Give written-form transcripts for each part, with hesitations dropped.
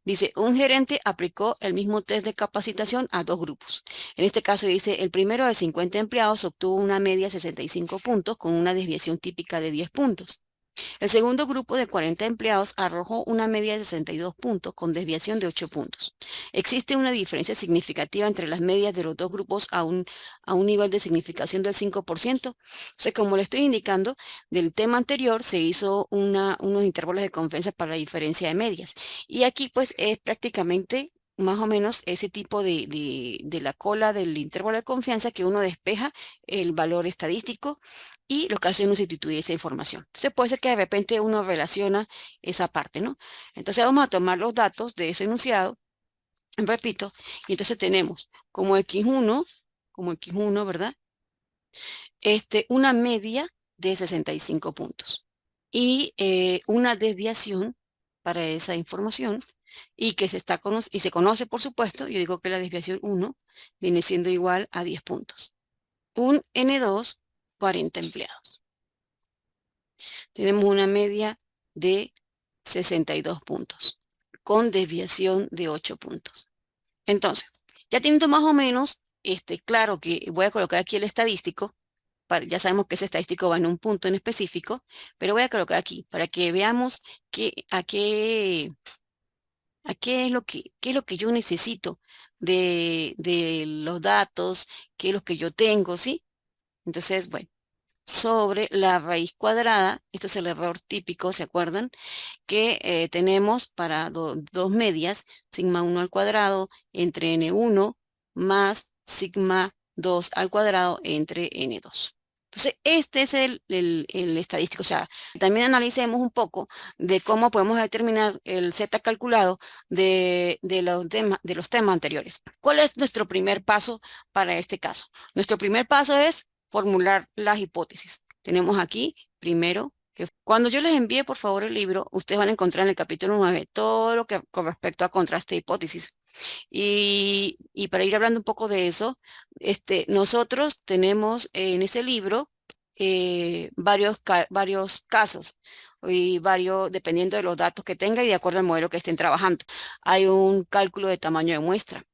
Dice, un gerente aplicó el mismo test de capacitación a dos grupos. En este caso dice, el primero de 50 empleados obtuvo una media de 65 puntos con una desviación típica de 10 puntos. El segundo grupo de 40 empleados arrojó una media de 62 puntos con desviación de 8 puntos. Existe una diferencia significativa entre las medias de los dos grupos a un nivel de significación del 5%. O sea, como le estoy indicando, del tema anterior se hizo unos intervalos de confianza para la diferencia de medias. Y aquí pues es prácticamente más o menos ese tipo de la cola del intervalo de confianza que uno despeja el valor estadístico y lo que hace uno es sustituir esa información. Entonces puede ser que de repente uno relaciona esa parte, ¿no? Entonces vamos a tomar los datos de ese enunciado, repito, y entonces tenemos como X1, ¿verdad? Una media de 65 puntos y una desviación para esa información y que y se conoce, por supuesto, yo digo que la desviación 1 viene siendo igual a 10 puntos. Un N2, 40 empleados. Tenemos una media de 62 puntos, con desviación de 8 puntos. Entonces, ya teniendo más o menos, claro que voy a colocar aquí el estadístico, ya sabemos que ese estadístico va en un punto en específico, pero voy a colocar aquí para que veamos qué es lo que yo necesito de los datos, qué es lo que yo tengo, ¿sí? Entonces, bueno, sobre la raíz cuadrada, esto es el error típico, ¿se acuerdan? Que tenemos para dos medias, sigma 1 al cuadrado entre n1 más sigma 2 al cuadrado entre n2. Entonces, este es el estadístico. O sea, también analicemos un poco de cómo podemos determinar el z calculado de los temas anteriores. ¿Cuál es nuestro primer paso para este caso? Nuestro primer paso es formular las hipótesis. Tenemos aquí, primero, que cuando yo les envíe, por favor, el libro, ustedes van a encontrar en el capítulo 9 todo lo que con respecto a contraste de hipótesis. Y para ir hablando un poco de eso, nosotros tenemos en ese libro varios casos y dependiendo de los datos que tenga y de acuerdo al modelo que estén trabajando. Hay un cálculo de tamaño de muestra.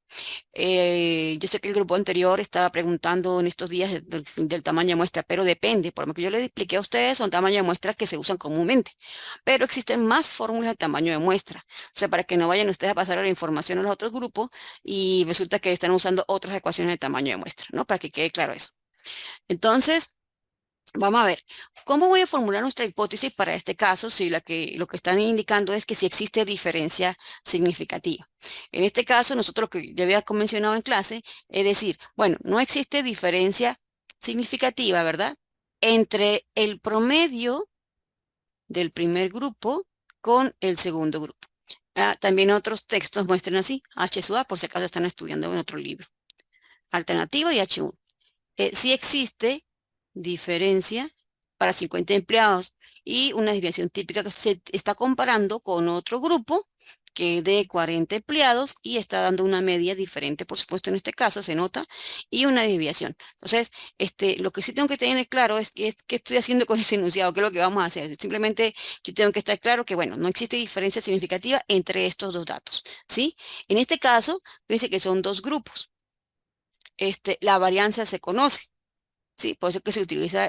Yo sé que el grupo anterior estaba preguntando en estos días del tamaño de muestra, pero depende. Por lo que yo les expliqué a ustedes, son tamaños de muestra que se usan comúnmente, pero existen más fórmulas de tamaño de muestra. O sea, para que no vayan ustedes a pasar la información a los otros grupos y resulta que están usando otras ecuaciones de tamaño de muestra, ¿no? Para que quede claro eso. Entonces, vamos a ver, ¿cómo voy a formular nuestra hipótesis para este caso si lo que están indicando es que si existe diferencia significativa? En este caso, nosotros lo que ya había mencionado en clase, es decir, bueno, no existe diferencia significativa, ¿verdad? Entre el promedio del primer grupo con el segundo grupo. También otros textos muestran así, H sub A, por si acaso están estudiando en otro libro. Alternativa y H1. Sí existe diferencia para 50 empleados y una desviación típica que se está comparando con otro grupo que es de 40 empleados y está dando una media diferente, por supuesto, en este caso se nota, y una desviación. Entonces, lo que sí tengo que tener claro es qué estoy haciendo con ese enunciado, qué es lo que vamos a hacer. Simplemente yo tengo que estar claro que, bueno, no existe diferencia significativa entre estos dos datos, ¿sí? En este caso, fíjense que son dos grupos. La varianza se conoce. Sí, por eso que se utiliza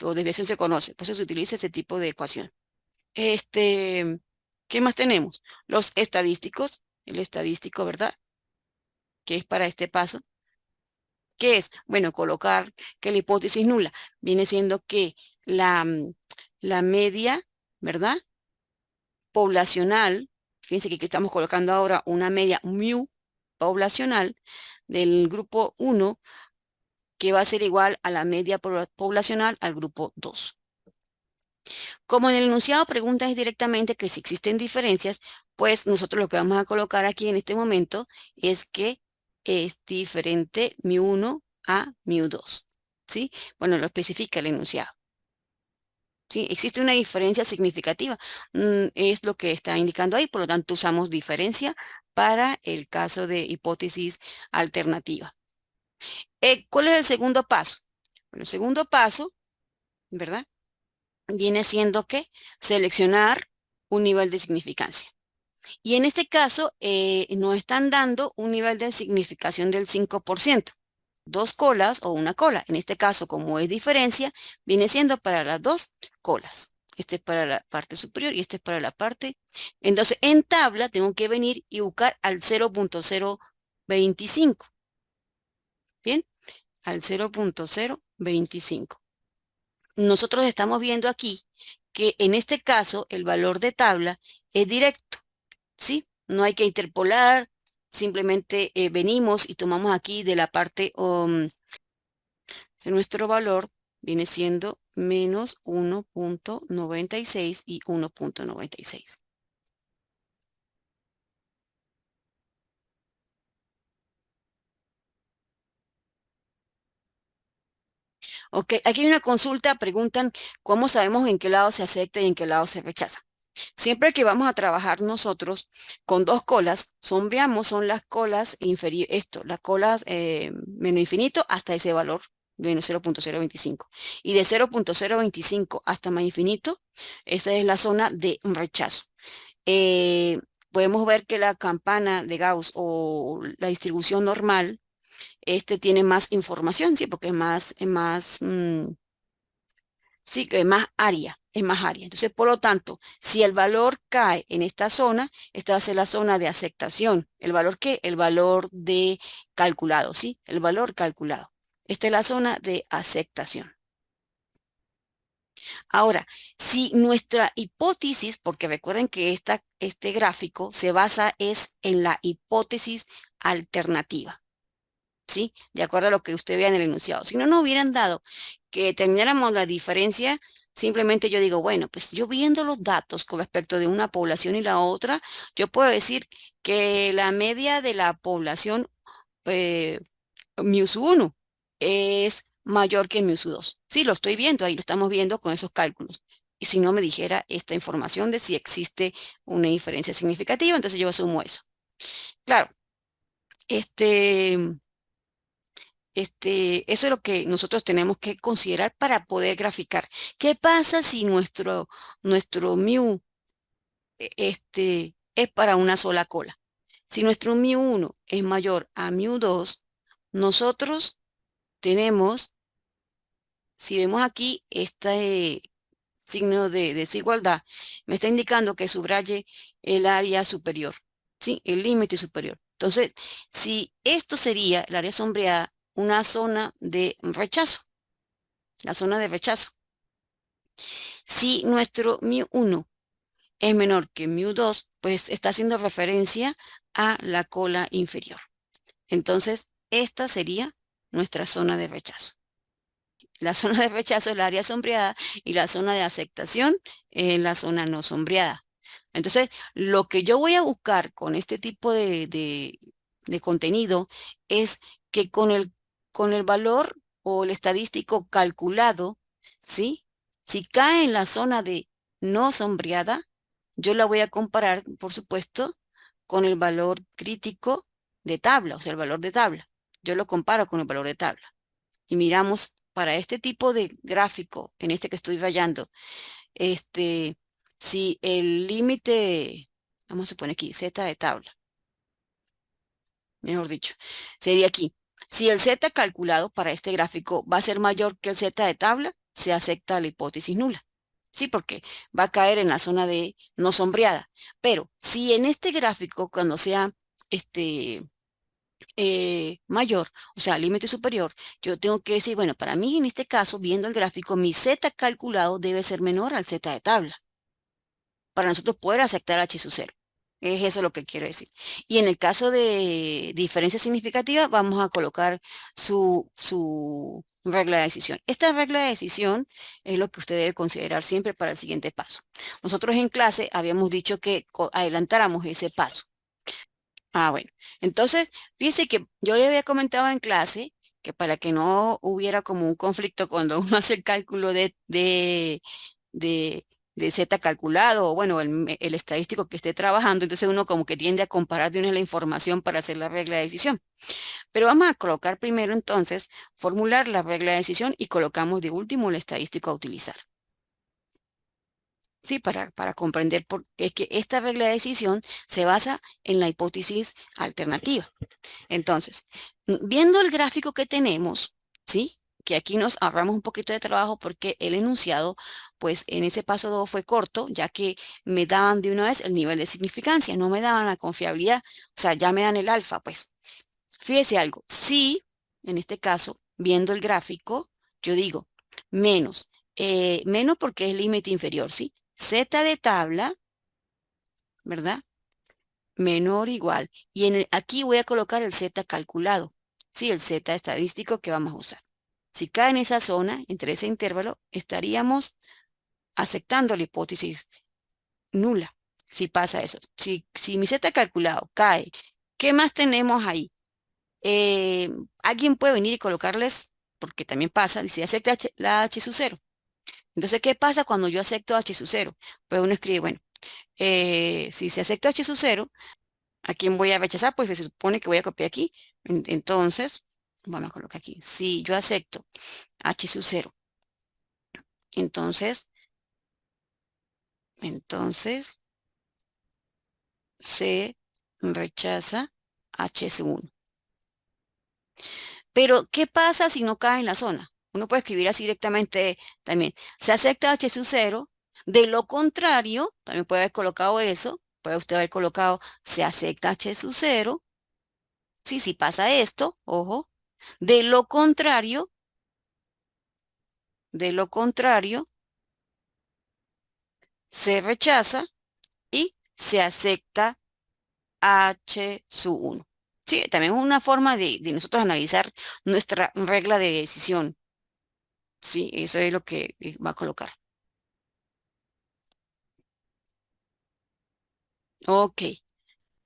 o desviación se conoce, por eso se utiliza este tipo de ecuación. Este, ¿Qué más tenemos? Los estadísticos, el estadístico, ¿verdad? Que es para este paso. ¿Qué es? Bueno, colocar que la hipótesis nula viene siendo que la media, ¿verdad? Poblacional, fíjense que aquí estamos colocando ahora una media mu poblacional del grupo 1 que va a ser igual a la media poblacional al grupo 2. Como en el enunciado preguntas directamente que si existen diferencias, pues nosotros lo que vamos a colocar aquí en este momento es que es diferente mu1 a mu2, ¿sí? Bueno, lo especifica el enunciado. ¿Sí? Existe una diferencia significativa, es lo que está indicando ahí, por lo tanto usamos diferencia para el caso de hipótesis alternativa. ¿Cuál es el segundo paso? Bueno, el segundo paso, ¿verdad? Viene siendo que seleccionar un nivel de significancia. Y en este caso nos están dando un nivel de significación del 5%. Dos colas o una cola. En este caso, como es diferencia, viene siendo para las dos colas. Este es para la parte superior y este es para la parte. Entonces, en tabla tengo que venir y buscar al 0.025. Bien, al 0.025. Nosotros estamos viendo aquí que en este caso el valor de tabla es directo, ¿sí? No hay que interpolar, simplemente venimos y tomamos aquí de la parte de nuestro valor viene siendo menos 1.96 y 1.96. Ok, aquí hay una consulta, preguntan cómo sabemos en qué lado se acepta y en qué lado se rechaza. Siempre que vamos a trabajar nosotros con dos colas, sombreamos son las colas inferiores, las colas menos infinito hasta ese valor, menos 0.025. Y de 0.025 hasta más infinito, esa es la zona de rechazo. Eh, Podemos ver que la campana de Gauss o la distribución normal, tiene más información, sí, porque sí, que más área, es más área. Entonces, por lo tanto, si el valor cae en esta zona, esta va a ser la zona de aceptación. ¿El valor qué? El valor de calculado, ¿sí? El valor calculado. Esta es la zona de aceptación. Ahora, si nuestra hipótesis, porque recuerden que este gráfico se basa es en la hipótesis alternativa. ¿Sí? De acuerdo a lo que usted vea en el enunciado. Si no nos hubieran dado que termináramos la diferencia, simplemente yo digo, bueno, pues yo viendo los datos con respecto de una población y la otra, yo puedo decir que la media de la población eh, sub 1 es mayor que sub 2. Sí, lo estoy viendo, ahí lo estamos viendo con esos cálculos. Y si no me dijera esta información de si existe una diferencia significativa, entonces yo asumo eso. Claro, este... eso es lo que nosotros tenemos que considerar para poder graficar. ¿Qué pasa si nuestro mu es para una sola cola? Si nuestro mu 1 es mayor a mu 2, nosotros tenemos, si vemos aquí este signo de desigualdad, me está indicando que subraye el área superior, ¿sí? El límite superior. Entonces, si esto sería el área sombreada, una zona de rechazo. La zona de rechazo. Si nuestro mu 1 es menor que mu 2, pues está haciendo referencia a la cola inferior. Entonces, esta sería nuestra zona de rechazo. La zona de rechazo es la área sombreada y la zona de aceptación es la zona no sombreada. Entonces, lo que yo voy a buscar con este tipo de contenido es que con el valor o el estadístico calculado, ¿sí? Si cae en la zona de no sombreada, yo la voy a comparar, por supuesto, con el valor crítico de tabla, o sea, el valor de tabla. Yo lo comparo con el valor de tabla y miramos para este tipo de gráfico, en este que estoy rayando, este, si el límite, vamos a poner aquí, z de tabla, mejor dicho, sería aquí. Si el z calculado para este gráfico va a ser mayor que el z de tabla, se acepta la hipótesis nula. Sí, porque va a caer en la zona de no sombreada. Pero si en este gráfico, cuando sea este, mayor, o sea, límite superior, yo tengo que decir, bueno, para mí en este caso, viendo el gráfico, mi z calculado debe ser menor al z de tabla, para nosotros poder aceptar h sub 0. Es eso lo que quiero decir. Y en el caso de diferencia significativa, vamos a colocar su regla de decisión. Esta regla de decisión es lo que usted debe considerar siempre para el siguiente paso. Nosotros en clase habíamos dicho que adelantáramos ese paso. Ah, bueno. Entonces, fíjese que yo le había comentado en clase que para que no hubiera como un conflicto cuando uno hace el cálculo de, de Z calculado, o bueno, el estadístico que esté trabajando, entonces uno como que tiende a comparar de una la información para hacer la regla de decisión. Pero vamos a colocar primero entonces, formular la regla de decisión y colocamos de último el estadístico a utilizar. Sí, para comprender por qué es que esta regla de decisión se basa en la hipótesis alternativa. Entonces, viendo el gráfico que tenemos, ¿sí? Que aquí nos ahorramos un poquito de trabajo porque el enunciado, pues en ese paso 2 fue corto, ya que me daban de una vez el nivel de significancia, no me daban la confiabilidad, o sea, ya me dan el alfa, pues. Fíjese algo, si en este caso, viendo el gráfico, yo digo menos, menos porque es límite inferior, ¿sí? Z de tabla, ¿verdad? Menor o igual. Y aquí voy a colocar el Z calculado. Sí, el Z estadístico que vamos a usar. Si cae en esa zona, entre ese intervalo, estaríamos aceptando la hipótesis nula. Si pasa eso. Si mi Z calculado cae, ¿qué más tenemos ahí? Eh, Alguien puede venir y colocarles, porque también pasa, dice acepta la H sub cero. Entonces, ¿qué pasa cuando yo acepto H sub cero? Pues uno escribe, bueno, si se acepta H sub cero, ¿a quién voy a rechazar? Pues se supone que voy a copiar aquí. Entonces, vamos a colocar aquí. Si yo acepto H sub cero, entonces, entonces se rechaza H sub uno. Pero, ¿qué pasa si no cae en la zona? Uno puede escribir así directamente también. Se acepta H sub cero. De lo contrario, también puede haber colocado eso. Puede usted haber colocado se acepta H sub cero. Sí, si pasa esto, ojo. De lo contrario, de lo contrario, se rechaza y se acepta H sub uno. Sí, también es una forma de nosotros analizar nuestra regla de decisión. Sí, eso es lo que va a colocar. Ok,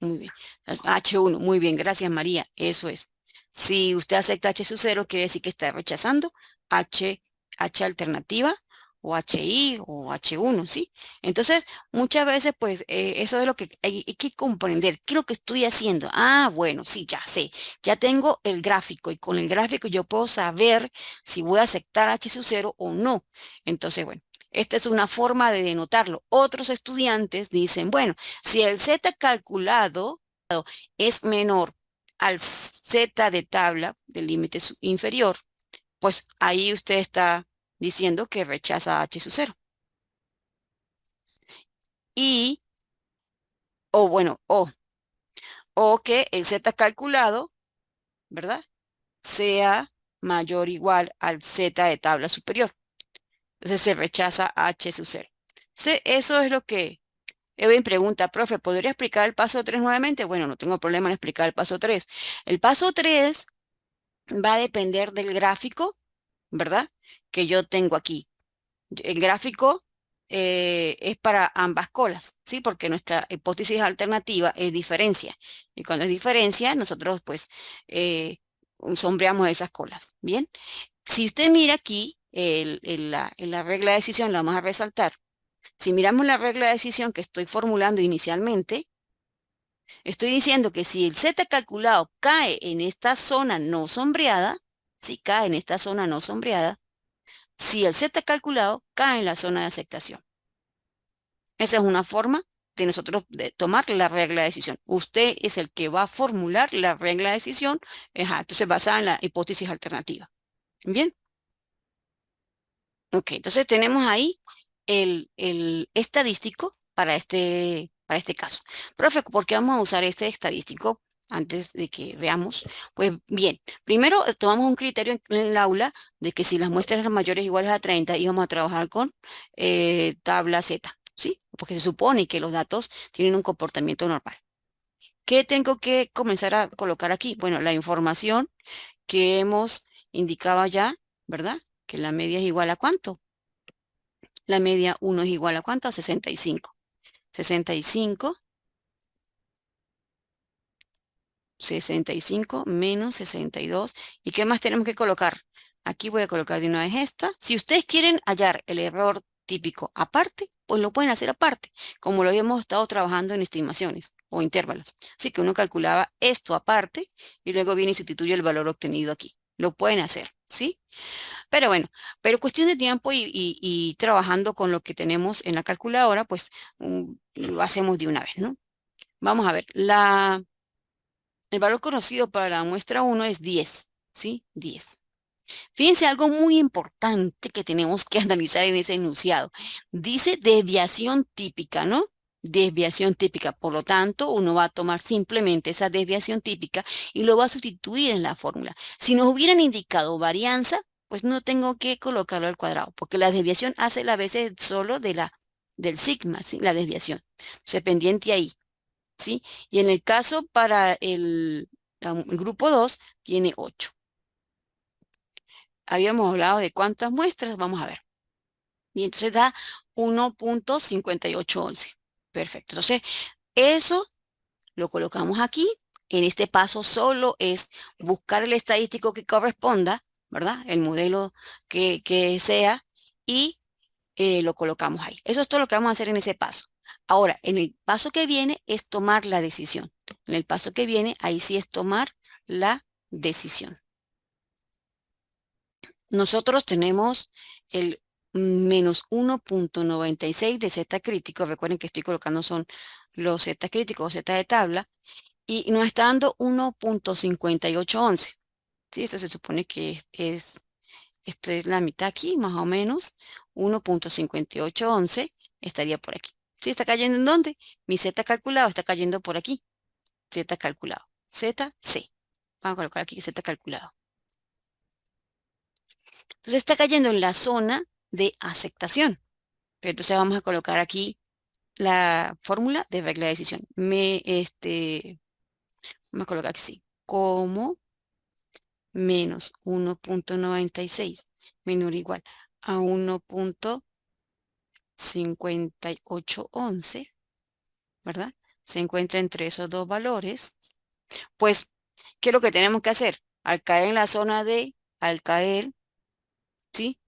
muy bien. H1, muy bien, gracias María, eso es. Si usted acepta H sub cero, quiere decir que está rechazando H, H alternativa o HI o H1, ¿sí? Entonces, muchas veces, pues, eso es lo que hay que comprender. ¿Qué es lo que estoy haciendo? Ah, bueno, sí, ya sé. Ya tengo el gráfico y con el gráfico yo puedo saber si voy a aceptar H sub cero o no. Entonces, bueno, esta es una forma de denotarlo. Otros estudiantes dicen, bueno, si el Z calculado es menor al Z de tabla del límite inferior, pues ahí usted está diciendo que rechaza H sub cero. Y, o bueno, o que el Z calculado, ¿verdad? Sea mayor o igual al Z de tabla superior. Entonces se rechaza H sub cero. Entonces, eso es lo que Edwin pregunta, profe, ¿podría explicar el paso 3 nuevamente? Bueno, no tengo problema en explicar el paso 3. El paso 3 va a depender del gráfico, ¿verdad? Que yo tengo aquí. El gráfico es para ambas colas, ¿sí? Porque nuestra hipótesis alternativa es diferencia. Y cuando es diferencia, nosotros pues sombreamos esas colas. Bien. Si usted mira aquí, en la regla de decisión, la vamos a resaltar. Si miramos la regla de decisión que estoy formulando inicialmente, estoy diciendo que si el Z calculado cae en esta zona no sombreada, si cae en esta zona no sombreada, si el Z calculado cae en la zona de aceptación. Esa es una forma de nosotros de tomar la regla de decisión. Usted es el que va a formular la regla de decisión, ajá, entonces basada en la hipótesis alternativa. Bien, ok, entonces tenemos ahí el estadístico para este caso. Profe, ¿por qué vamos a usar este estadístico antes de que veamos? Pues bien, primero tomamos un criterio en el aula de que si las muestras eran mayores o iguales a 30 íbamos a trabajar con tabla Z, ¿sí? Porque se supone que los datos tienen un comportamiento normal. ¿Qué tengo que comenzar a colocar aquí? Bueno, la información que hemos indicado ya, ¿verdad? Que la media es igual a ¿cuánto? La media 1 es igual a ¿cuánto? A 65. 65, 65 menos 62. ¿Y qué más tenemos que colocar? Aquí voy a colocar de una vez esta. Si ustedes quieren hallar el error típico aparte, pues lo pueden hacer aparte, como lo habíamos estado trabajando en estimaciones o intervalos. Así que uno calculaba esto aparte y luego viene y sustituye el valor obtenido aquí. Lo pueden hacer. ¿sí? Pero bueno, pero cuestión de tiempo y trabajando con lo que tenemos en la calculadora, pues lo hacemos de una vez, ¿no? Vamos a ver, el valor conocido para la muestra uno es 10, ¿sí? 10. Fíjense algo muy importante que tenemos que analizar en ese enunciado. Dice desviación típica, ¿no? Desviación típica. Por lo tanto, uno va a tomar simplemente esa desviación típica y lo va a sustituir en la fórmula. Si nos hubieran indicado varianza, pues no tengo que colocarlo al cuadrado, porque la desviación hace la veces solo del sigma, ¿sí? La desviación. Se pendiente ahí, ¿sí? Y en el caso para el grupo 2 tiene 8. Habíamos hablado de cuántas muestras, vamos a ver. Y entonces da 1.5811. Perfecto. Entonces, eso lo colocamos aquí. En este paso solo es buscar el estadístico que corresponda, ¿verdad? El modelo que sea y lo colocamos ahí. Eso es todo lo que vamos a hacer en ese paso. Ahora, en el paso que viene es tomar la decisión. En el paso que viene, ahí sí es tomar la decisión. Nosotros tenemos el menos 1.96 de Z crítico. Recuerden que estoy colocando son los Z críticos o Z de tabla. Y nos está dando 1.5811. ¿Sí? Esto se supone que esto es la mitad aquí, más o menos. 1.5811 estaría por aquí. ¿Sí? ¿Está cayendo en dónde? Mi Z calculado está cayendo por aquí. Z calculado. Z, C. Vamos a colocar aquí Z calculado. Entonces está cayendo en la zona de aceptación. Pero entonces vamos a colocar aquí la fórmula de regla de decisión. Vamos a colocar aquí sí. Como menos 1.96 menor o igual a 1.5811, ¿verdad? Se encuentra entre esos dos valores. Pues, ¿qué es lo que tenemos que hacer? Al caer en la zona al caer, ¿sí?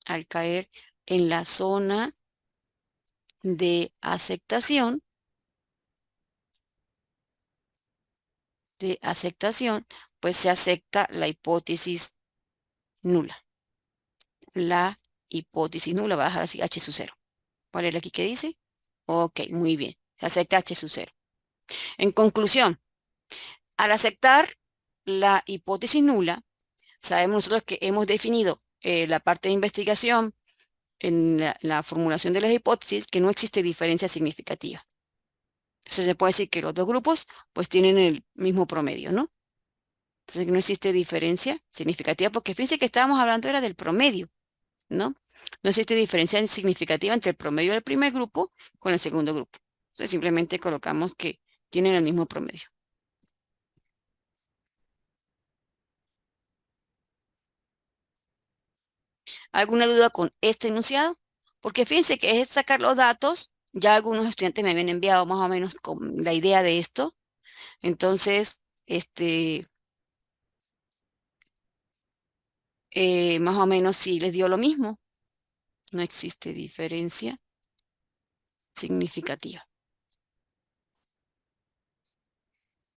Al caer en la zona de aceptación, pues se acepta la hipótesis nula. La hipótesis nula va a dejar así H sub 0. ¿Cuál es la aquí que dice? Ok, muy bien. Se acepta H sub 0. En conclusión, al aceptar la hipótesis nula, sabemos nosotros que hemos definido la parte de investigación en la formulación de las hipótesis que no existe diferencia significativa. Entonces se puede decir que los dos grupos pues tienen el mismo promedio, ¿no? Entonces no existe diferencia significativa porque fíjense que estábamos hablando era del promedio, ¿no? No existe diferencia significativa entre el promedio del primer grupo con el segundo grupo. Entonces simplemente colocamos que tienen el mismo promedio. ¿Alguna duda con este enunciado? Porque fíjense que es sacar los datos. Ya algunos estudiantes me habían enviado más o menos con la idea de esto. Entonces, más o menos sí les dio lo mismo. No existe diferencia significativa.